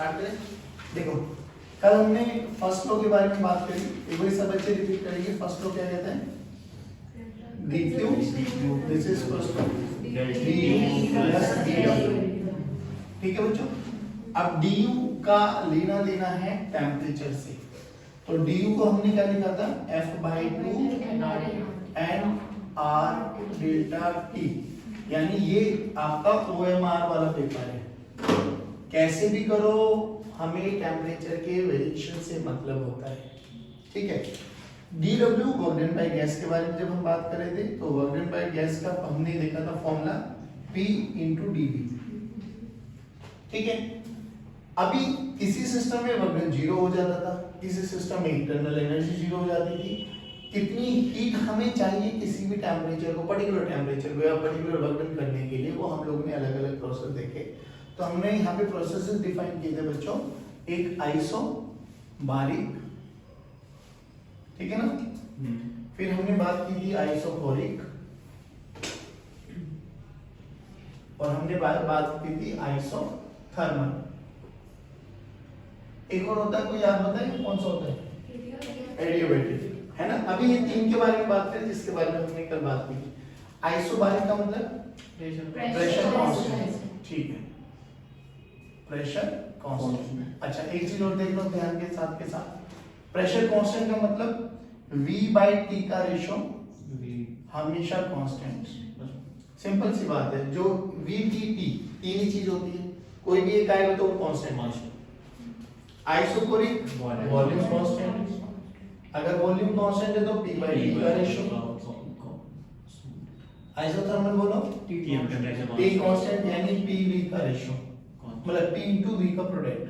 Start करें। देखो कल हमने फर्स्ट लॉ के बारे में बात करी, एक बार सब बच्चे रिपीट करेंगे। फर्स्ट लॉ क्या कहता है? dq this is first law du plus dw। ठीक है बच्चों, अब du का लेना देना है टेम्परेचर से, तो du को हमने क्या लिखा था? F/2 n r delta t, यानी ये आपका OMR वाला पेपर है। कैसे भी करो हमें टेम्परेचर के वेरिएशन से मतलब होता है, ठीक है। dw work done by gas के बारे में जब हम बात कर रहे थे, तो वर्क डन बाय गैस का हमने देखा था फॉर्मूला P × dv, ठीक है। अभी किसी सिस्टम में वर्क डन 0 हो जाता था, किसी सिस्टम में इंटरनल एनर्जी 0 हो जाती थी। कितनी हीट हमें चाहिए किसी भी टेम्परेचर को, पर्टिकुलर टेम्परेचर को या पर्टिकुलर वर्क डन करने के लिए, वो हम लोगों ने अलग अलग प्रोसेस देखे। तो हमने यहाँ पे प्रोसेसेस डिफाइन किए थे बच्चों, एक आइसोबारिक, ठीक है ना, फिर हमने बात की थी आइसोकोरिक, और हमने बात की थी आइसोथर्मल। एक और होता है, कोई याद बताए कौन सा होता है? एडियाबैटिक, है ना। अभी ये तीन के बारे में बात करें जिसके बारे में हमने कल बात की। आइसोबारिक का मतलब प्रेशर कांस्टेंट, ठीक है, प्रेशर कांस्टेंट। अच्छा एक चीज और देख लो ध्यान के साथ प्रेशर कांस्टेंट का मतलब V/T का रेशो हमेशा कांस्टेंट। सिंपल सी बात है, जो V/T तीन ही चीज होती है, कोई भी एक आएगा तो वो कांस्टेंट। आइसोकोरिक वॉल्यूम कांस्टेंट, अगर वॉल्यूम कांस्टेंट है तो P/T का रेशो। आइसोथर्मल बोलो T कांस्टेंट यानी PV का रेशो, मतलब P × V का प्रोडक्ट।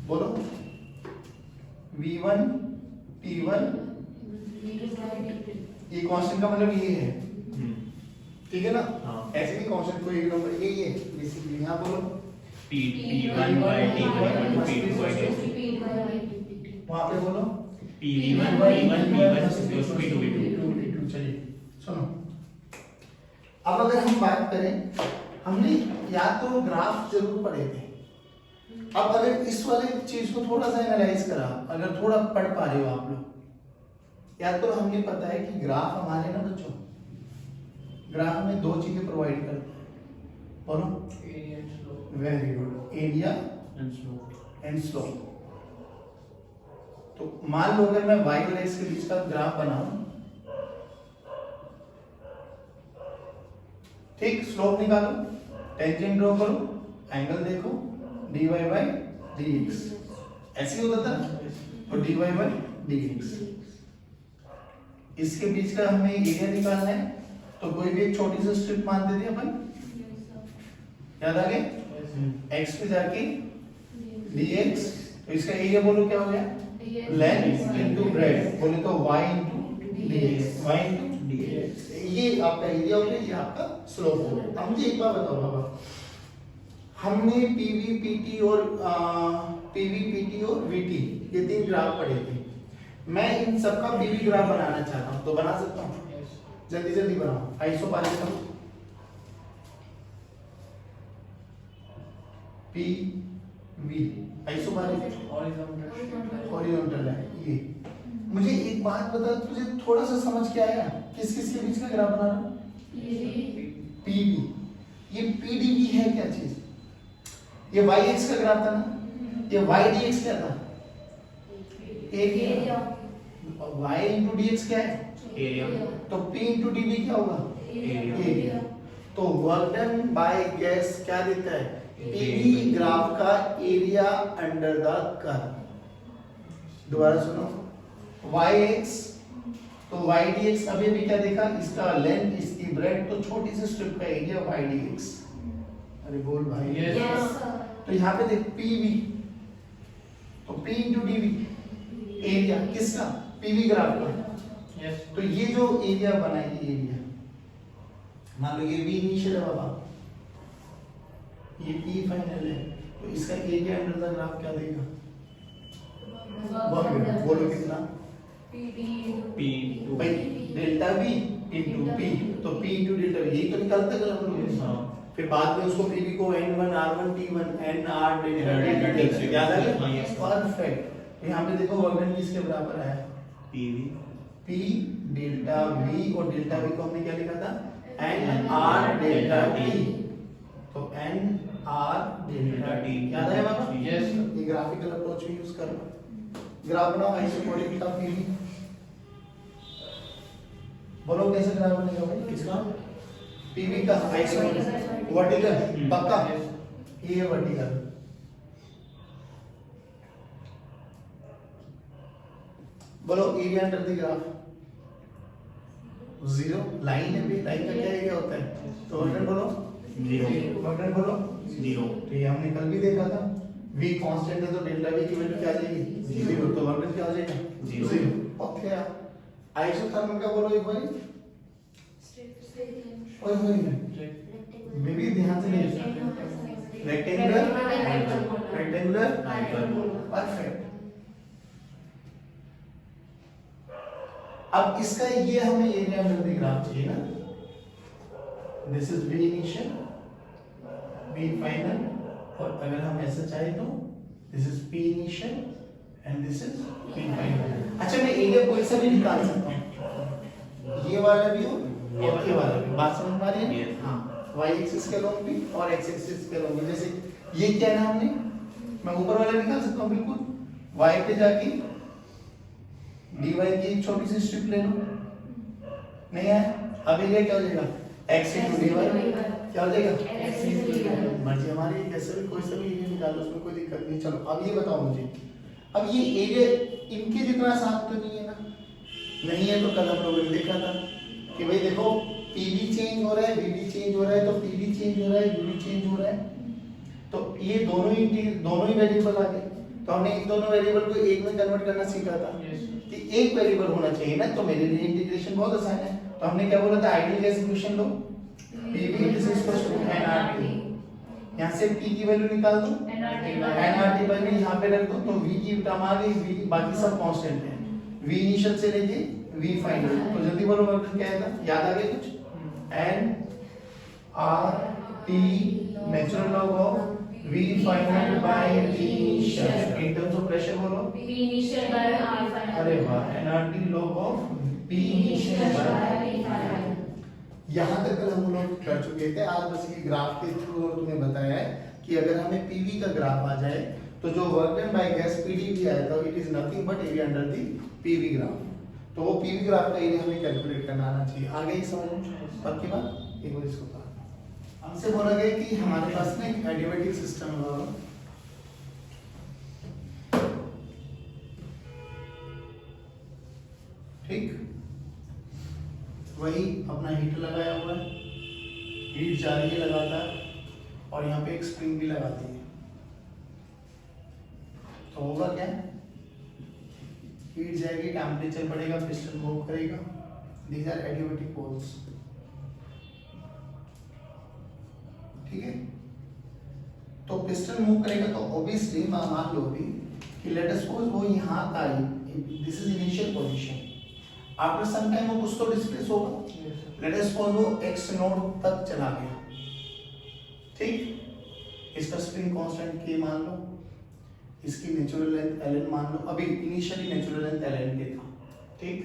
बोलो V1 P1, ये कांस्टेंट का मतलब ये है, ठीक है ना। ऐसे भी कांस्टेंट कोई एक नंबर यही है बेसिकली। यहां बोलो P1/T1 वहां पे बोलो P1/P1 चलिए सुनो। अब अगर हम बात करें, हमने या तो ग्राफ जरूर पढ़े थे। अब अगर इस वाले चीज को थोड़ा सा एनालाइज करा, अगर थोड़ा पढ़ पा रहे हो आप लोग, या तो हमें पता है कि ग्राफ हमारे ना बच्चों, ग्राफ में दो चीजें प्रोवाइड करते हैं, बोलो very good, area and slope. तो मान लो अगर मैं y और x के बीच का ग्राफ बनाऊं, ठीक, स्लोप निकालो, टेंजेंट ड्रॉ करो, एंगल देखो, dy/dx, ऐसे होता था, और dy/dx। इसके बीच का हमें एरिया निकालना है, तो कोई भी एक छोटी सी स्ट्रिप मान देते हैं अपन, याद आ गया, x पे जाके dx, तो इसका एरिया बोलो क्या हो गया? लेंथ इनटू ब्रेड्थ, बोले तो y × dx, y × dx। ये आपका एरिया हो गया, ये आपका स्लोप हो गया। अब मुझे एक बात बताओ बाबा, हमने PV PT और VT ये तीन ग्राफ पढ़े थे। मैं इन सबका PV ग्राफ बनाना चाहता हूं, तो बना सकता हूं? जल्दी जल्दी बनाओ। आइसोबारिक का PV, आइसोबारिक हॉरिजॉन्टल है। ये मुझे एक बात बता, तुझे थोड़ा सा समझ क्या आया? किस किस के बीच का ग्राफ बना रहा? PV। ये PDV है क्या चीज? ये yx का ग्राफ था ना, ये ydx क्या था? एरिया। y × dx क्या है? एरिया। तो P × dv क्या होगा? एरिया। तो वर्क डन बाय गैस क्या देता है? PV ग्राफ का एरिया अंडर द कर्व। दोबारा सुनो, yx तो ydx अभी भी क्या देखा? इसका लेंथ, इसकी ब्रेड्थ, तो छोटी सी स्ट्रिप का एरिया ydx। अरे बोल भाई। yes, तो यहाँ पे देख PV, तो P × dv एरिया किसका? PV ग्राफ का। yes. तो ये जो एरिया बना है, ये एरिया मान लो ये V इनिशियल है बाबा, ये P फाइनल है, तो इसका एरिया अंडर द ग्राफ क्या देगा? बोलो कितना? P भाई डेल्टा V × P, तो P × डेल्टा V, यही तो निकालते हैं हम लोग। फिर बाद में उसको पीवी को n1 r1 t1 nr delta t याद आ गया? परफेक्ट। यहाँ पे देखो वर्क डन किसके बराबर आया? पीवी p डेल्टा v, और डेल्टा v को हमने क्या लिखा था? nr delta t। तो nr डेल्टा t याद आया बाबा? यस। ये ग्राफिकल अप्रोच भी यूज करना। ग्राफ बनाओ आइसोमेट्रिक का पीवी। बोलो कैसे ग्राफ बनेगा भाई? किसका? पीवी का आइसोमेट्रिक वर्टिकल पक्का? ये वर्टिकल। बोलो area under the graph. Zero. Line है भी, लाइन का क्या एरिया होता है? तो वर्डन बोलो जीरो। वर्डन बोलो जीरो। तो ये हमने कल भी देखा था, v कांस्टेंट है तो डेल्टा v की वैल्यू क्या आ जाएगी? जीरो। तो वर्डन क्या हो जाएगा? जीरो। ओके। आइसोथर्मल का बोलो एक बार। ओए होए बेबी ध्यान से नहीं। Rectangular rectangular perfect. अब इसका ये हमें एरिया अंडर द ग्राफ चाहिए ना। This is v initial, v final, और अगर हम ऐसा चाहे तो this is p initial and this is p final. अच्छा मैं एरिया कोई सा भी निकाल सकता हूँ, ये वाला भी हो और ये वाला भी। बात समझ में आ रही है? हाँ, y एक्सिस के लॉन्ग भी और x एक्सिस के लॉन्ग भी। जैसे ये क्या है हमने, मैं ऊपर वाला निकाल सकता हूँ बिल्कुल। y पे जाके dy की एक छोटी सी स्ट्रिप ले लो, नहीं है? अब ये क्या हो जाएगा? x into dy क्या हो जाएगा? x into dy। मर्जी हमारी, कैसे भी कोई सा भी एरिया निकालो, उसमें कोई दिक्कत नहीं। चलो अब ये बताओ मुझे, अब ये एरिया इनके जितना साफ तो नहीं है ना? नहीं है तो कल हम लोगों ने देखा था कि भाई देखो pv चेंज हो रहा है, vb चेंज हो रहा है, तो pv चेंज हो रहा है, vb चेंज हो रहा है, तो ये दोनों ही वेरिएबल आ गए। तो हमने इन दोनों वेरिएबल को एक में कन्वर्ट करना सीखा था कि एक वेरिएबल होना चाहिए ना, तो मेरे लिए इंटीग्रेशन बहुत आसान है। तो हमने क्या बोला था? Ideal gas equation low, pv is equal to nRT। यहाँ से p की वैल्यू निकाल दो, nRT वैल्यू यहाँ पे रख दो, तो v की टर्म आ गई, v बाकी सब कांस्टेंट है, v इनिशियल से लेके v फाइनल। तो जल्दी बोलो वर्क क्या आएगा? याद आ गया कुछ? n r t natural log of v final by v initial in terms of pressure बोलो p initial by r final। अरे वाह, nRT log of p initial by p final। यहाँ तक कल हम लोग कर चुके थे। आज बस ये ग्राफ के थ्रू और तुम्हें बताया है कि अगर हमें पीवी का ग्राफ आ जाए तो जो work done by gas PDV आएगा, it is nothing but area under the PV graph. तो वो पीवी ग्राफ का एरिया हमें कैलकुलेट करना आना चाहिए। आगे ही समझ पक्की बात? एक बार इसको कहा हमसे बोला गया कि हमारे पास ना एक एडियाबैटिक सिस्टम है, ठीक? वही अपना हीटर लगाया हुआ है, हीट जा रही है लगातार, और यहाँ पे एक स्प्रिंग भी लगा दी है। तो होगा क्या? हीट जाएगी, टेम्परेचर बढ़ेगा, पिस्टन मूव करेगा। दीज आर एडियाबैटिक पोल्स, ठीक है? तो पिस्टन मूव करेगा तो ऑब्वियसली मान लो भी कि लेट अस सपोज वो यहाँ का, this is initial position, after some time वो कुछ तो डिस्प्लेस होगा। लेट अस सपोज वो x नोड तक चला गया, ठीक? इसका स्प्रिंग कांस्टेंट k मान लो, इसकी नेचुरल लेंथ ln मान लो। अभी इनिशियली नेचुरल लेंथ ln के था, ठीक?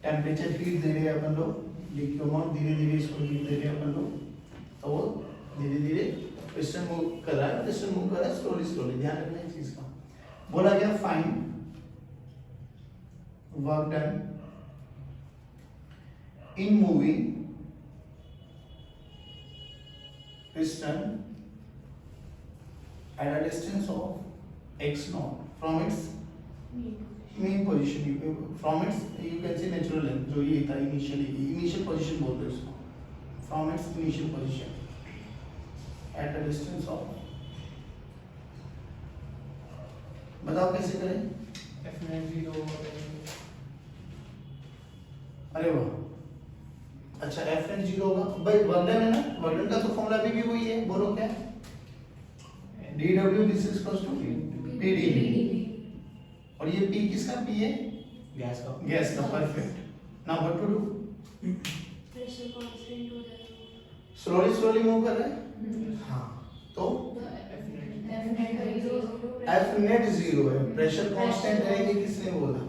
टेम्परेचर हीट दे रहे हैं अपन लोग, लिक्विड धीरे-धीरे इसको हीट दे रहे हैं अपन लोग, तो वो धीरे-धीरे पिस्टन मूव कर रहा है, पिस्टन मूव कर रहा है स्लोली। ध्यान रखना इस चीज का। बोला गया find work done in moving piston at a distance of x naught from its main position, from its you can say natural length, जो ये था initial position बोलते हैं इसको, from its initial position at a distance of, बताओ कैसे करें? अरे वाह, अच्छा Fn 0 होगा भाई, वर्डन है ना, वर्डन का तो फॉर्मूला भी वही है। बोलो क्या? dw this is equal to pdv, और ये p किसका? p है गैस का। Perfect. Now what to do? Pressure constant हो जाएगा, स्लोली स्लोली मूव कर रहा है, हाँ तो एफ नेट जीरो है, प्रेशर कांस्टेंट है, ये किसने बोला?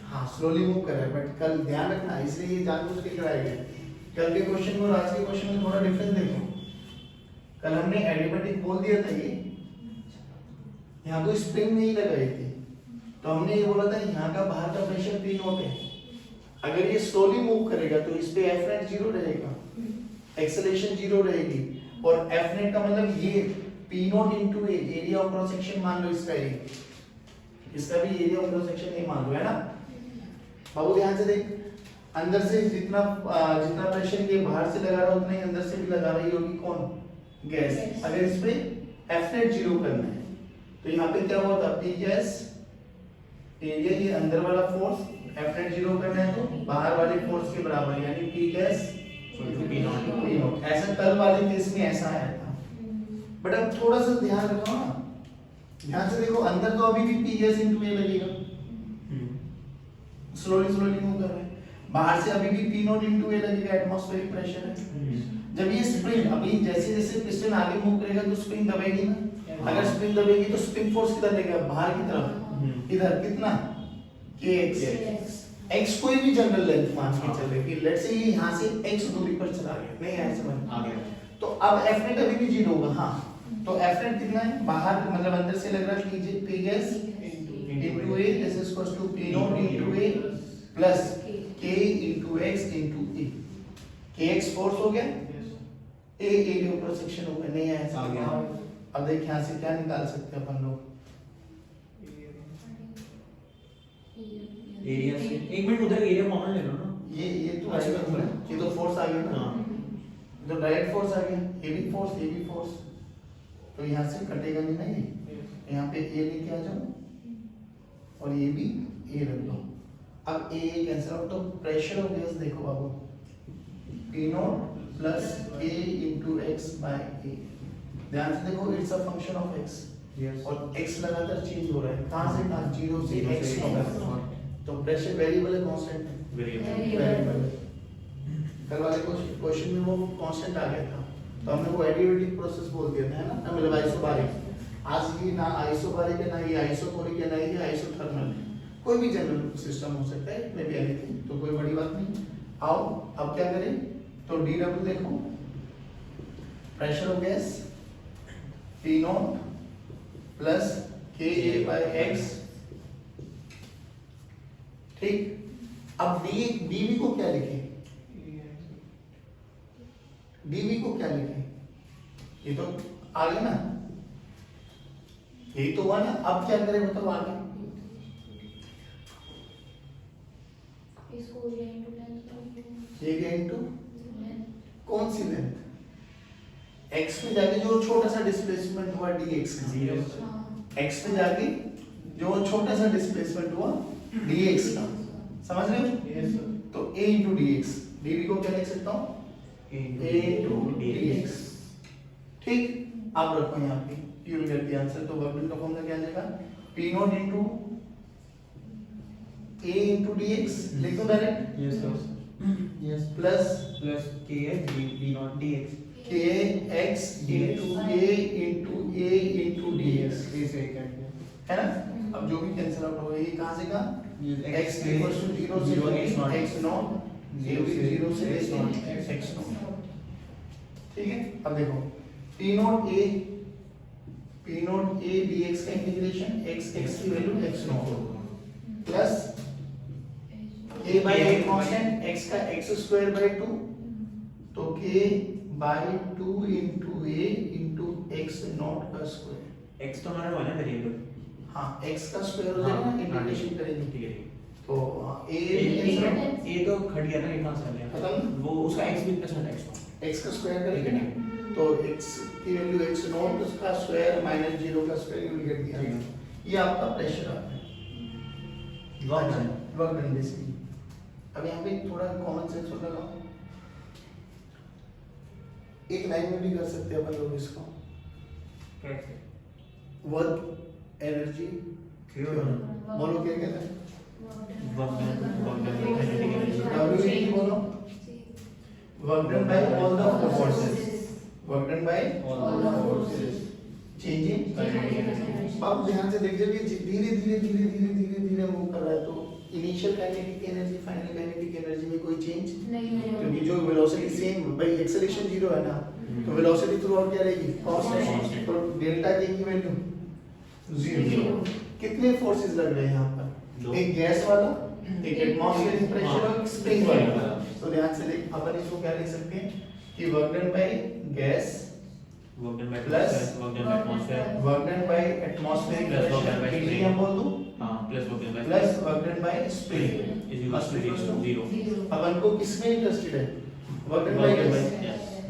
हाँ स्लोली मूव कर रहा है, बट कल ध्यान रखना, इसलिए ये जानबूझ के कराया गया। कल के क्वेश्चन में और आज के क्वेश्चन में थोड़ा डिफरेंस देखो। कल हमने एडियाबैटिक बोल दिया था, ये यहाँ कोई स्प्रिंग नहीं लगाई थी, तो हमने ये बोला था यहाँ का बाहर का प्रेशर P नॉट है, अगर ये स्लोली मूव करेगा तो इस पे F नेट जीरो रहेगा, एक्सेलरेशन जीरो रहेगी, और F नेट का मतलब ये P not into A, area of cross section मान लो इसका, ये इसका भी एरिया ऑफ क्रॉस सेक्शन ये मान लो, है ना बाबू? ध्यान से देख, अंदर से जितना प्रेशर ये बाहर से लगा रहा है उतना ही अंदर से भी लगा रही होगी कौन? गैस। अगर इस पे F नेट जीरो करना है तो यहाँ पे क्या हुआ था? P गैस एरिया, ये अंदर वाला फोर्स, F नेट जीरो करना है तो बाहर वाले फोर्स के बराबर, यानी P गैस P नॉट। ऐसा कल वाले केस में ऐसा आया था, बट अब थोड़ा सा ध्यान रखो ना, ध्यान से देखो, अंदर तो अभी भी P गैस इनटू ए लगेगा, स्लोली स्लोली मूव कर रहा है, बाहर से अभी भी P नॉट इनटू ए लगेगा, एटमॉस्फेरिक प्रेशर है। जब ये स्प्रिंग अभी जैसे जैसे पिस्टन आगे मूव करेगा तो स्प्रिंग दबेगी ना, अगर स्प्रिंग दबेगी तो स्प्रिंग फोर्स किधर लेगा? बाहर की तरफ, इधर कितना? kx। x कोई भी जनरल लेंथ मान के चले कि लेट्स से ये यहां से x दूरी पर चला गया, नहीं आया समझ आ गया, तो अब F नेट अभी भी जीरो होगा, हाँ तो F नेट कितना है? बाहर मतलब अंदर से लग रहा है P gas into A, this is equals to P not into A plus K into x into e, kx force हो गया, A area of cross section हो गया, नहीं आया समझ? अब देख यहां से क्या निकाल सकते हैं अपन लोग? एरिया से एक मिनट उधर एरिया कॉमन ले लो ना, ये तो आएगा ना, ये तो फोर्स आ गया ना, तो डायरेक्ट फोर्स आ गया, ये भी फोर्स, तो यहाँ से कटेगा नहीं ना, ये यहाँ पे ए लेके आ जाओ और ये भी ए रख दो, अब ए कैंसिल आउट, तो प्रेशर ऑफ गैस देखो बाबू, P not plus K into x by A, ध्यान से देखो, it's a function of x, और x लगातार चेंज हो रहा है, कहां से कहां? जीरो से x नॉट, तो प्रेशर वेरिएबल है कांस्टेंट है? वेरिएबल। कल वाले क्वेश्चन में वो कांस्टेंट आ गया था, तो हमने वो एडियाबैटिक प्रोसेस बोल दिया था, है ना, मतलब आइसोबारिक। आज ये ना आइसोबारिक है, ना ये आइसोकोरिक है, ना ये आइसोथर्मल है, कोई भी जनरल सिस्टम हो सकता है, मे बी एनीथिंग, तो कोई बड़ी बात नहीं। आओ अब क्या करें, तो डी डब्ल्यू देखो, pressure of gas P not plus K A by x, ठीक। अब dv को क्या लिखें? dv को क्या लिखें? ये तो आ गया ना, यही तो हुआ ना, अब क्या करें बताओ आगे? एरिया इनटू कौन सी लेंथ? x पे जाके जो छोटा सा डिस्प्लेसमेंट हुआ dx का, x पे जाके जो छोटा सा डिस्प्लेसमेंट हुआ dx का, समझ रहे हो? तो a into dx, dv को क्या लिख सकता हूँ? a into dx, ठीक। अब रखो यहाँ पे, you will get the answer, तो वर्क डन का फॉर्मूला क्या आ जाएगा? p not into a into dx, लिख दो direct, plus kx d not dx, kx into a into dx, है ना? अब जो भी कैंसिल आउट होगा, ये कहाँ से कहाँ? x equals to 0 से x नॉट, ये भी 0 से x नॉट, ठीक है। अब देखो p नॉट a dx का इंटीग्रेशन x की value x not plus a by a constant x का x स्क्वायर बाय 2, तो k by 2 into a into x not का स्क्वायर, x तो हमारा वाला वेरिएबल, हाँ x का स्क्वायर हो जाएगा ना, इंटीग्रेशन करेंगे, ठीक है, तो a तो घट गया ना, एक मास आ गया खत्म, वो उसका x भी अच्छा x x का स्क्वायर करेंगे ना, तो x की वैल्यू x नॉट का स्क्वायर माइनस 0 का स्क्वायर, यू विल गेट दिया, ये आपका प्रेशर आता है, वर्क डन बेसिकली। अब यहाँ पे थोड़ा कॉमन सेंस होगा, एक लाइन में भी कर सकते हैं अपन लोग इसको, कैसे? वर्क एनर्जी थ्योरम, बोलो क्या कहते हैं? वर्क डन WE बोलो, work done bye all the forces, work done bye All the forces. Changing. Changing आप ध्यान से देख जब ये धीरे धीरे धीरे धीरे धीरे धीरे मूव कर रहा है तो initial kinetic energy final kinetic energy में कोई चेंज नहीं क्योंकि जो वेलोसिटी सेम भाई एक्सेलरेशन जीरो है ना तो वेलोसिटी थ्रू आउट क्या रहेगी कांस्टेंट, तो डेल्टा के की वैल्यू जीरो। कितने फोर्सेस लग रहे हैं यहाँ पर, एक गैस वाला, एक एटमॉस्फेरिक प्रेशर और एक स्प्रिंग वाला। तो ध्यान से देख अपन इसको क्या लिख सकते हैं कि work done by gas work done by Plus work done by atmosphere work done by atmospheric Plus work done by pressure spring. हम बोल दूं हां plus work done by plus work done by spring is equal to 0 Zero. अपन को किसमें interested है, work done by gas,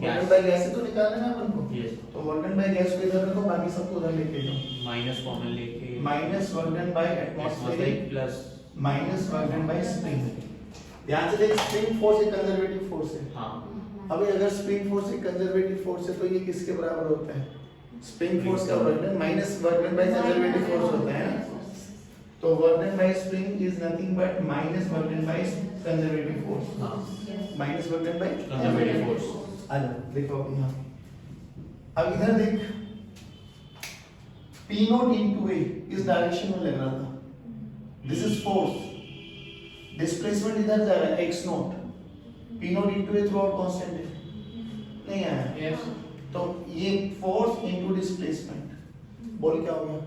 work done by gas से तो निकालना है ना अपन को। यस तो वर्क डन बाय गैस को इधर रखो, बाकी सबको उधर लेके जाओ। माइनस कॉमन लेके minus work done by atmospheric atmospheric plus minus work done by spring. ध्यान से देख स्प्रिंग फोर्स एक कंजर्वेटिव फोर्स है। हां अभी अगर स्प्रिंग फोर्स एक कंजर्वेटिव फोर्स है तो ये किसके बराबर होता है, स्प्रिंग फोर्स का work done minus work done by conservative force होता है ना। तो work done by spring is nothing but minus work done by conservative force, हां minus work done by conservative force. आ जाओ देखो अब यहाँ, अब इधर देख P नॉट इनटू A इस डायरेक्शन में लग रहा था, दिस इज फोर्स, डिस्प्लेसमेंट इधर जा रहा है x not, P not into A through out constant है, नहीं आया यस तो ये फोर्स इनटू डिस्प्लेसमेंट, बोल क्या हो गया,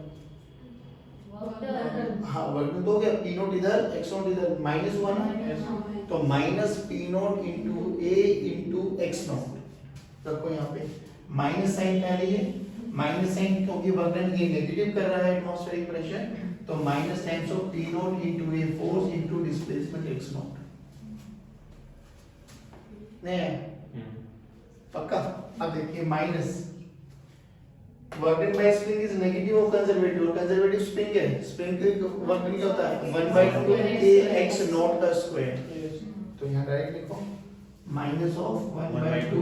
हाँ वर्क डन तो हो गया, P नॉट इधर x नॉट इधर माइनस हुआ ना, तो minus P not into A into x not रखो यहाँ पे, माइनस साइन क्या है, माइनस साइन क्योंकि वर्क डन ये नेगेटिव कर रहा है एटमॉस्फेरिक प्रेशर, तो minus times of P not into A force into displacement x not, नहीं पक्का। अब देखिए minus work done by spring is negative और कंजर्वेटिव, और कंजर्वेटिव स्प्रिंग है, स्प्रिंग का वर्क डन क्या होता है 1/2 ax नॉट का स्क्वायर, तो यहाँ डायरेक्ट लिखो माइनस ऑफ 1/2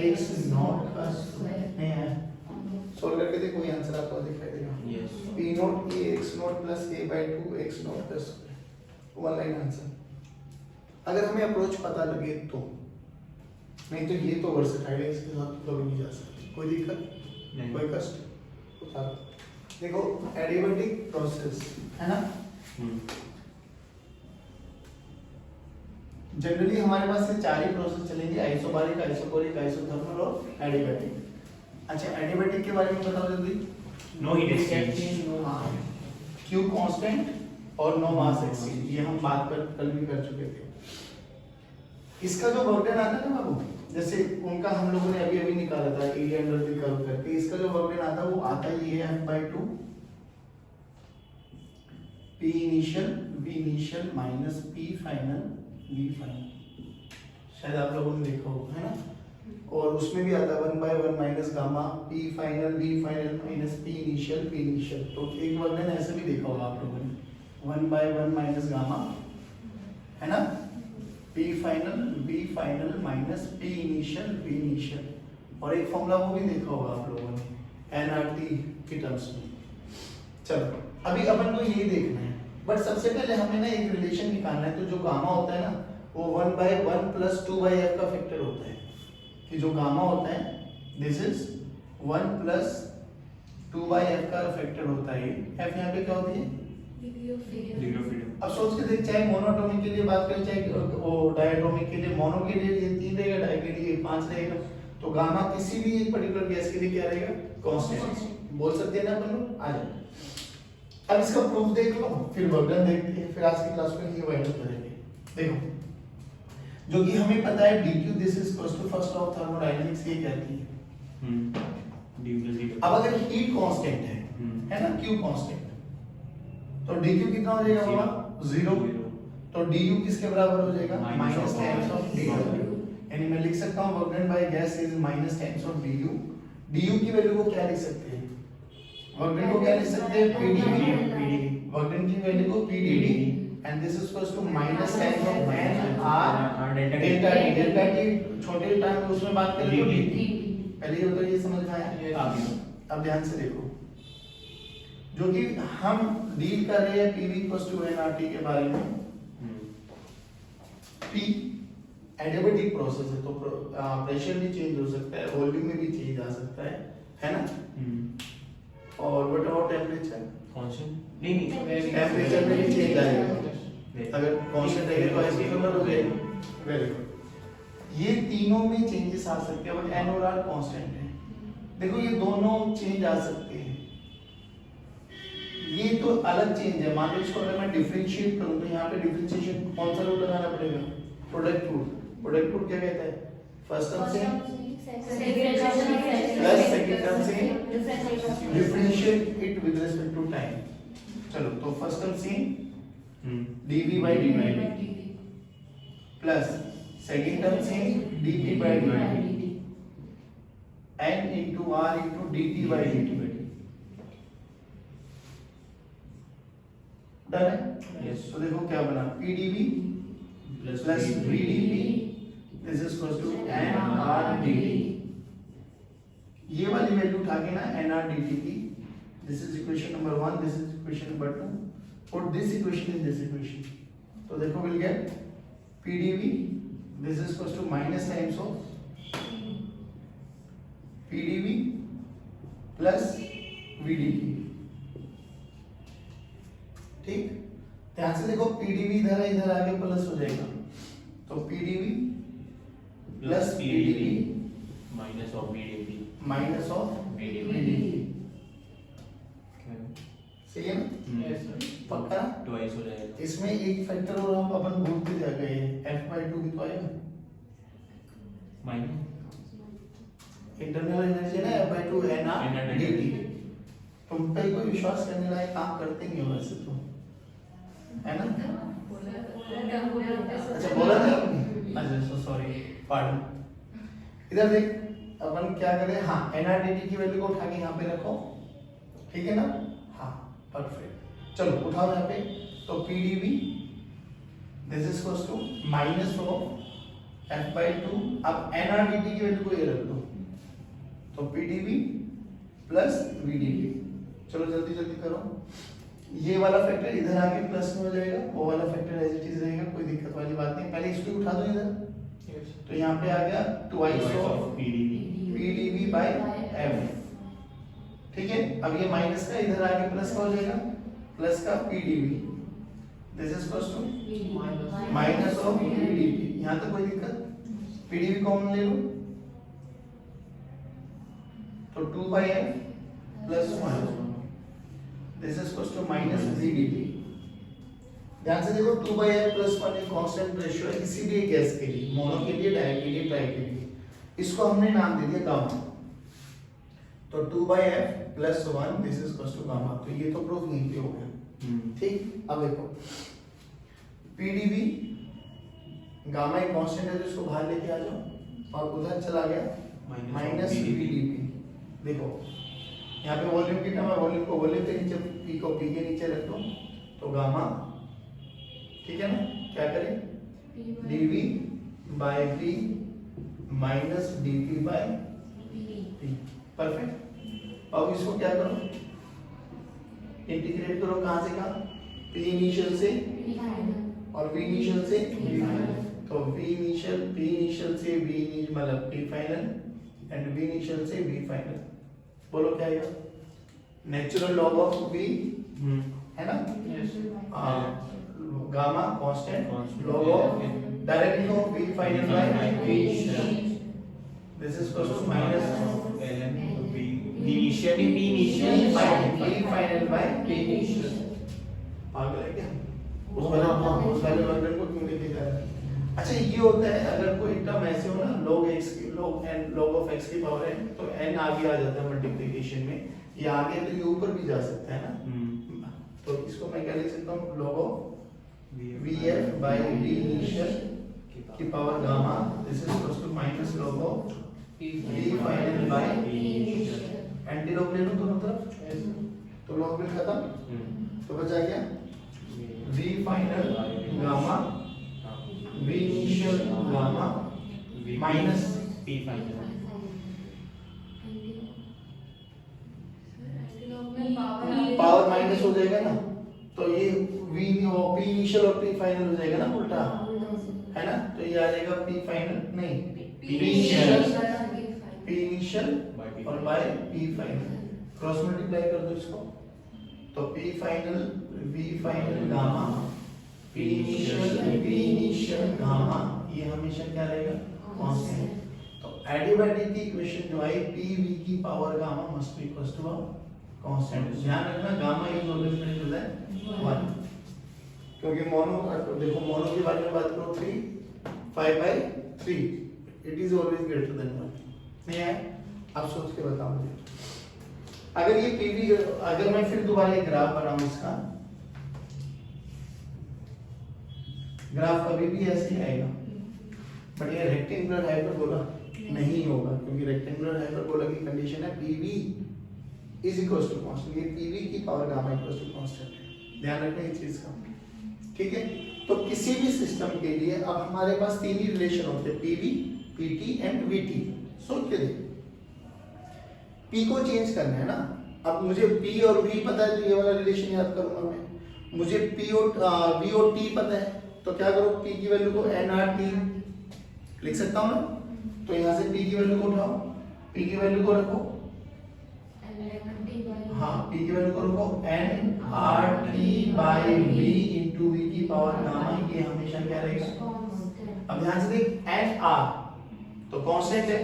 ax नॉट का स्क्वायर, नहीं है सॉल्व करके देखो ये आंसर आपको दिखाई देगा, yes p not ax not plus a/2 x not का स्क्वायर, वन लाइन आंसर। अगर हमें अप्रोच पता लगे तो, नहीं तो ये तो वर्सेटाइल है, इसके साथ तो नहीं जा सकते, कोई दिक्कत नहीं कोई कष्ट उतारो। देखो एडियाबैटिक प्रोसेस है ना, जनरली हमारे पास से चार ही प्रोसेस चलेंगे, आइसोबारिक, आइसोकोरिक, आइसोथर्मल और एडियाबैटिक। अच्छा एडियाबैटिक के बारे में बताओ जल्दी। No heat exchange, Q constant और नो मास एक्सचेंज, ये हम बात कल भी कर चुके थे। इसका जो वर्क डन आता है ना बाबू, जैसे उनका हम लोगों ने अभी अभी निकाला था एरिया अंडर द कर्व करके, इसका जो वर्क डन आता है वो आता है ये F/2 P initial V initial minus P final V final, शायद आप लोगों ने देखा होगा है ना, और उसमें भी आता है 1/1 minus gamma P final V final minus P initial P initial, तो एक वर्क डन ऐसे भी देखा होगा आप लोगों ने 1/1 माइनस गामा है ना, P final V final minus P initial V initial, और एक फॉर्मूला वो भी देखा होगा आप लोगों ने nRT के टर्म्स में। चलो अभी अपन को ये देखना है, बट सबसे पहले हमें ना एक रिलेशन निकालना है, तो जो गामा होता है ना वो 1/1 प्लस 2/f का फैक्टर होता है, कि जो गामा होता है दिस इज 1 प्लस 2/f का फैक्टर होता है, f यहाँ पे क्या होती है डिग्री ऑफ फ्रीडम। अब सोच के देख, चाहे मोनोटोमिक के लिए बात करें चाहे वो डायटोमिक के लिए, मोनो के लिए ये 3 रहेगा, डाई के लिए 5 रहेगा, तो गामा किसी भी एक पर्टिकुलर गैस के लिए क्या रहेगा कांस्टेंट, बोल सकते हैं ना अपन लोग। आ जाओ अब इसका प्रूफ देख लो, फिर वर्क डन देखते हैं, फिर आज की क्लास में ये वाइंड अप करेंगे। देखो जो कि हमें पता है dq this is equal to first law of thermodynamics, ये कहती है अब अगर हीट कांस्टेंट है ना q कांस्टेंट, तो dq कितना हो जाएगा बाबा 0, तो du किसके बराबर हो जाएगा माइनस टाइम्स ऑफ dw, यानी मैं लिख सकता हूं work done by gas is minus times of du की वैल्यू को क्या लिख सकते हैं, वर्क डन को क्या लिख सकते हैं pdv, वर्क डन की वैल्यू को pdv, and this is equal to minus times of n r delta t, delta t छोटे टाइम उसमें बात करें तो dt, पहले ये तो ये समझ में आया। अब ध्यान से देखो, जो कि हम डील कर रहे हैं PV = nRT के बारे में, P एडियाबेटिक प्रोसेस है, तो प्रेशर भी चेंज हो सकता है, वॉल्यूम में भी चेंज आ सकता है ना? और व्हाट अबाउट टेम्परेचर? कांस्टेंट नहीं टेम्परेचर में भी चेंज आएगा, अगर कांस्टेंट रहेगा तो ऐसे नंबर हो जाएगा। Very good. ये तीनों में चेंजेस आ सकते हैं, बट एन और आर कांस्टेंट है। देखो ये दोनों चेंज आ सकते हैं, ये तो अलग चेंज है। मान लो इसको अगर मैं डिफरेंशिएट करूं तो यहाँ पे डिफरेंशिएशन कौन सा रूल लगाना पड़ेगा? Product rule. प्रोडक्ट रूल क्या कहता है? फर्स्ट टर्म से प्लस सेकंड टर्म से differentiate it with respect to time. चलो तो फर्स्ट टर्म से dv by dt plus second term से dp by dt n into r into dt by dt। Done है? Yes. तो देखो क्या बना, pdv plus vdp this is equal to nr dt। ये वाली वैल्यू उठा के ना nr dt की, this is equation number 1, this is equation number 2, put this equation in this equation, तो देखो will get pdv this is equal to minus times of pdv plus vdp। ठीक, ध्यान से देखो, pdv इधर है, इधर आके प्लस हो जाएगा, तो pdv plus pdv minus of vdp minus of vdp। सही है ना? पक्का? ट्वाइस हो जाएगा। इसमें एक फैक्टर और हम अपन भूलते जा गए, f/2 भी तो आएगा। माइनस इंटरनल एनर्जी ना f/2 nr dt। तुम पे कोई विश्वास करने लायक काम करते नहीं हो वैसे तो, है ना? अच्छा बोला था आपने? अच्छा सॉरी, पार्डन। इधर देख, अपन क्या करें, हाँ nr dt की वैल्यू को उठा के यहाँ पे रखो, ठीक है ना? हाँ परफेक्ट। चलो उठाओ यहाँ पे, तो pdv this is equals to minus of f/2, अब nr dt की वैल्यू को ये रख दो, तो pdv प्लस vdp। चलो जल्दी जल्दी करो, ये वाला फैक्टर इधर आके प्लस में हो जाएगा, वो वाला फैक्टर एज इट इज रहेगा, कोई दिक्कत वाली बात नहीं। पहले इसको उठा दो इधर, तो यहाँ पे आ गया twice of pdv by f। ठीक है, अब ये माइनस का इधर आके प्लस का हो जाएगा, प्लस का pdv this is equals to minus of pdv। यहाँ तक कोई दिक्कत? pdv कॉमन ले लो, तो 2 by f plus 1 this is equals to minus vdp। ध्यान से देखो, 2 by f प्लस 1 एक कांस्टेंट रेशियो है किसी भी गैस के लिए, मोनो के लिए, डाई के लिए, ट्राई के लिए। इसको हमने नाम दे दिया गामा, तो 2 by f plus 1 this is equals to gamma. तो ये तो प्रूफ यहीं पे हो गया। ठीक, अब देखो pdv गामा एक कांस्टेंट है, तो इसको बाहर लेके आ जाओ और उधर चला गया माइनस vdp। देखो यहाँ पे वॉल्यूम कितना है, वॉल्यूम को वॉल्यूम के नीचे, p को p के नीचे रख दो, तो गामा, ठीक है ना? क्या करें, dv by v minus dp by p। Perfect. अब इसको क्या करो, इंटीग्रेट करो, कहां से कहां, p इनिशियल से और v इनिशियल से v फाइनल, तो v इनिशियल, p इनिशियल से v इनिशियल मतलब p final and v initial से v फाइनल। बोलो क्या आएगा, नेचुरल लॉग ऑफ v, है ना? Gamma constant log of, directly लो v final by v initial, this is equal to minus ln v initial final by p initial. पागल है क्या? उस वाले वर्गन को क्यों लेके जा रहा है? अच्छा ये होता है, अगर कोई टर्म ऐसे हो ना, log x की log n log of x की पावर n, तो n आगे आ जाता है मल्टीप्लिकेशन में, ये आगे तो ये ऊपर भी जा सकता है ना। तो इसको मैं क्या लिख सकता हूँ, log of vf by v initial की power gamma this is equal to minus log of v final by anti log ले लो दोनों तरफ, तो log बिल खत्म, तो बचा क्या v final gamma v initial gamma minus p final. Power minus हो जाएगा ना, तो ये v p इनिशियल और p फाइनल हो जाएगा ना उल्टा, है ना, तो ये आ जाएगा पी फाइनल नहीं P initial initial P initial और by P final, cross multiply कर दो इसको, तो P final we final gamma P initial gamma, ये हमेशा क्या रहेगा कांस्टेंट। तो एडिटिव की इक्वेशन जो आई पी वी की power gamma must be equal to constant. ध्यान रखना gamma is always equal to 1, क्योंकि मोनो देखो मोनो के बारे में बात करो 3 5/3 it is always greater than 1। नहीं है, आप सोच के बताओ मुझे। अगर ये पीवी, अगर मैं फिर दोबारा एक ग्राफ बनाऊं इसका, ग्राफ अभी भी ऐसे ही आएगा, बट ये रेक्टेंगुलर हाइपरबोला नहीं होगा, क्योंकि रेक्टेंगुलर हाइपरबोला की कंडीशन है PV is equal to constant, ये पीवी की power gamma equal to constant है। ध्यान रखना इस चीज का, ठीक है। तो किसी भी सिस्टम के लिए अब हमारे पास तीन ही रिलेशन होते हैं, पीवी पीटी एंड वीटी। सोच के देखो, पी को चेंज करना है ना, अब मुझे पी और वी पता है तो ये वाला रिलेशन याद करूंगा मैं, मुझे पी और वी और टी पता है तो क्या करो, पी की वैल्यू को एन आर टी लिख सकता हूं ना, तो यहां से पी की वैल्यू को उठाओ, पी की वैल्यू को रखो, हाँ पी की वैल्यू को रखो N R T by V into V की पावर गामा, ये हमेशा क्या रहेगा। अब ध्यान से देख एन आर तो कांस्टेंट है,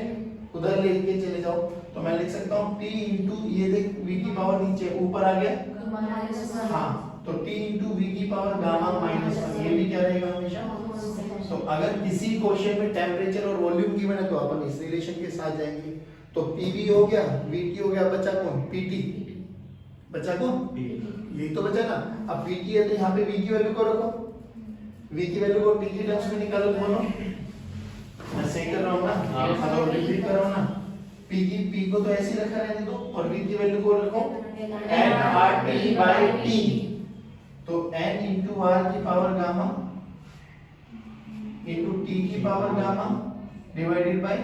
उधर लेके चले जाओ तो मैं लिख सकता हूँ t इंटू ये देख v की पावर नीचे ऊपर आ गया, हाँ तो t इंटू v की पावर गामा -1, ये भी क्या रहेगा हमेशा। तो अगर किसी क्वेश्चन में टेम्परेचर और वॉल्यूम गिवन है तो अपन इस रिलेशन के साथ जाएंगे, तो pv हो गया, vt हो गया, बचा कौन pt, बचा कौन यही तो बचा ना। अब pt है तो यहाँ पे v की वैल्यू को रखो, v की वैल्यू को t की टर्म्स में निकालो दोनों, मैं सही कर रहा हूँ ना, और रिपीट कर रहा हूँ ना, p को तो ऐसे ही रखा रहने दो और v की वैल्यू को रखो n r t by t, तो n into r की पावर गामा into t की power gamma divided by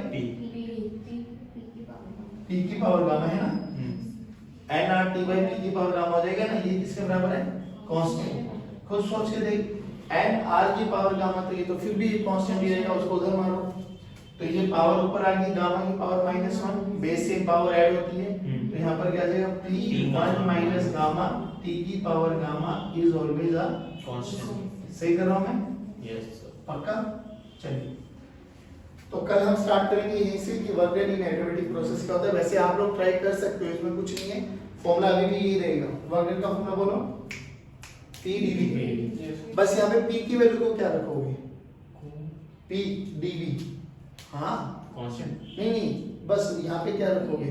p की पावर गामा है ना, n r t by p की पावर गामा हो जाएगा ना, ये किसके बराबर है कांस्टेंट। खुद सोच के देख, n r की पावर गामा तो ये तो फिर भी कांस्टेंट ही रहेगा, उसको उधर मारो तो ये पावर ऊपर आ गई, गामा की पावर -1, बेस से पावर ऐड होती है, तो यहाँ पर क्या आ जाएगा p1 माइनस गामा t की power gamma is always a constant. सही कर रहा हूँ मैं, यस सर, पक्का। चलिए तो कल हम स्टार्ट करेंगे यहीं से कि work done in additive process क्या होता है। वैसे आप लोग ट्राई कर सकते हो, इसमें कुछ नहीं है, फॉर्मूला अभी भी यही रहेगा, वर्क डन का फॉर्मूला बोलो p dv, बस यहाँ पे p की वैल्यू को क्या रखोगे p dv, हाँ कांस्टेंट नहीं बस यहाँ पे क्या रखोगे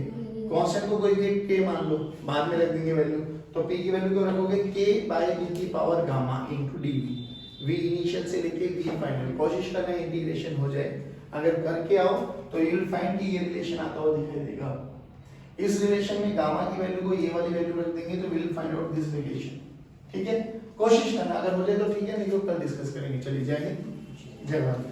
कांस्टेंट को कोई भी k मान लो, बाद में रख देंगे वैल्यू, तो p की वैल्यू को रखोगे k बाय v की power gamma into dv, v initial से लेके v फाइनल, कोशिश करना इंटीग्रेशन हो जाए, अगर करके आओ तो यू विल फाइंड कि ये रिलेशन आता हुआ दिखाई देगा। इस रिलेशन में गामा की वैल्यू को ये वाली वैल्यू रख देंगे तो we will find out this relation, ठीक है। कोशिश करना, अगर हो जाए तो ठीक है, नहीं तो कल डिस्कस करेंगे। चलिए जय हिंद, जय भारत।